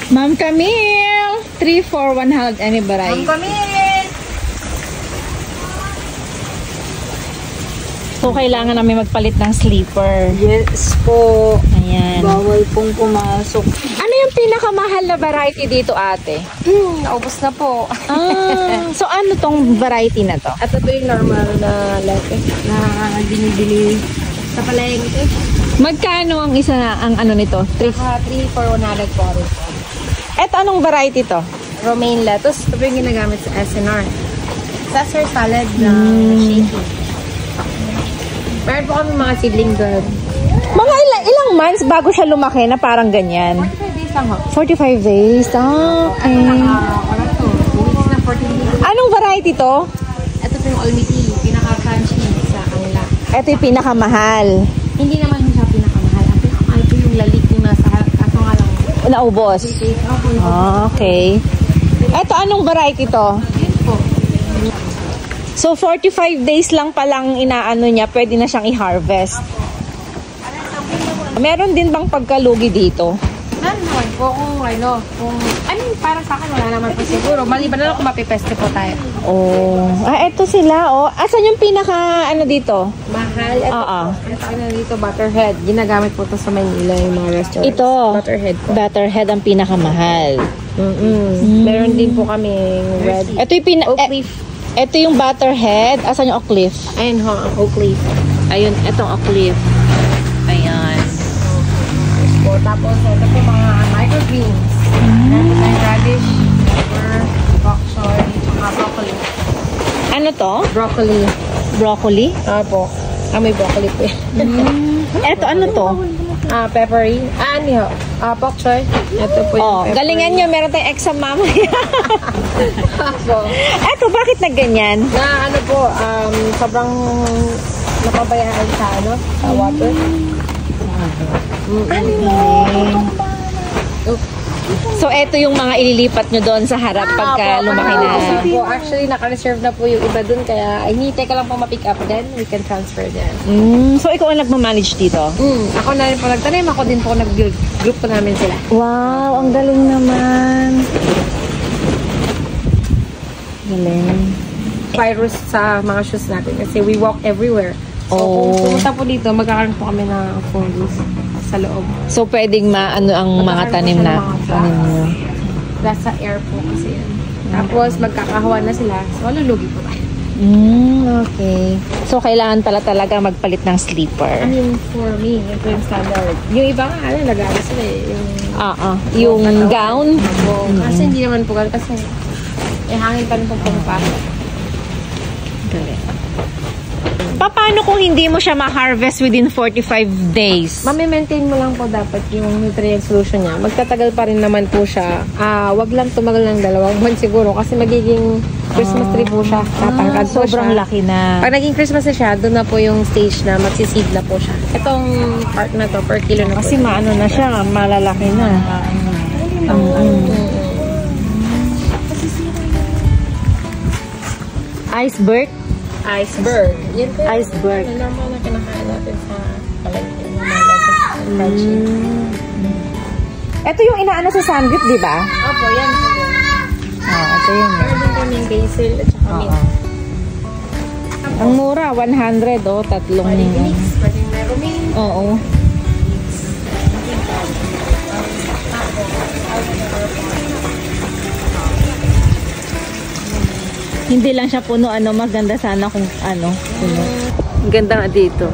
Ma'am Camille, 3 for 100 any variety. Ma'am Camille! So, kailangan namin magpalit ng sleeper. Yes po. Ayan. Bawal pong pumasok. Ano yung pinakamahal na variety dito, ate? Naubos na po. So ano tong variety na to? At ito yung normal na latte na binibili sa palengke. Magkano ang isa na ang ano nito? 3. 3 for 100 po. Eto anong variety to? Romaine lettuce. Ito po yung ginagamit sa SNR. Caesar salad na shaky. Meron po kami mga seedling doon. Mga ilang months bago siya lumaki na parang ganyan? 45 days lang ho. 45 days? Okay. Anong variety to? Ito po yung Almiti. Pinaka-crunchy sa kanila. Ito yung pinakamahal. Hindi naman siya pinakamahal. Ang pinakamahal po yung lalik yung nasa harap. Kaso nga lang. Naubos? Okay. Ito anong variety to? Yun po. So 45 days lang palang inaano niya, pwede na siyang i-harvest. Meron din bang pagkalugi dito? Naman po kung ano, parang sa akin wala naman po siguro. Maliban na lang kung mapipeste po tayo. Oh. Eto sila, oh. Asan yung pinaka, ano dito? Mahal. Ito ano dito, Butterhead. Ginagamit po ito sa Manila yung mga restaurants. Ito. Butterhead po. Butterhead ang pinakamahal. Meron din po kami red. Ito yung oak leaf. Ito yung Butterhead. Asan yung oak leaf? Ayun ho, ang oak leaf. Ayun, etong oak leaf. Ayan. Tapos, ito po mga microgreens. Meron tayong radish, pepper, bok choy, broccoli. Ano to? Broccoli. Broccoli? Opo. May broccoli po Eto, ano to? Peppery. Ano ho? Bok choy. Ito po yung peppery. Galingan nyo. Meron tayong exam mamaya. Eto, bakit na ganyan? Na ano po, sobrang napabayaan sa water. So, eto yung mga ililipat nyo doon sa harap pagka lumaki na. Actually, naka-reserve na po yung iba doon. Kaya, hinihintay ka lang po ma-pick up. Then, we can transfer them. So, ikaw ang nagmamanage dito? Ako na rin po nagtanim. Ako din po nag-build. Group po namin sila. Wow, ang galing naman. Galing. Virus sa mga shoes natin. Kasi we walk everywhere. So, kung pumunta po dito, magkakaroon po kami ng fungus sa loob. So, pwedeng maano ang mga tanim na tanim nyo? Nasa air po kasi yan. Tapos, magkakahawan na sila. So, lulugi po tayo. Okay. So, kailangan pala talaga magpalit ng sleeper. I mean, for me, ito yung standard. Yung iba nga, nag-aaral sila eh. Yung gown? Kasi hindi naman po ganun. Kasi, hangin pa rin po pumapasok. Galing. Paano kung hindi mo siya ma-harvest within 45 days? Mami-maintain mo lang po dapat yung nutrient solution niya. Magtatagal pa rin naman po siya. Wag lang tumagal ng 2 buwan siguro kasi magiging Christmas tree po siya. Tatangkad po sobrang siya. laki na. Pag naging Christmas na siya, doon na po yung stage na magsiseed na po siya. Itong part na to, per kilo na kasi po. maano na siya, malalaki na. Iceberg? Iceberg. Yan po. Iceberg. Normal na kinakain natin sa palengke. Crunchy. Ito yung inaano sa sandwich, di ba? Opo, yan po yun. Ito yun. Meron din kami basil at saka mint. Ang mura, 100, tatlong. Pwede mix, pwede may romaine. Oo. Hindi lang siya puno, maganda sana kung puno. Ang ganda nga dito.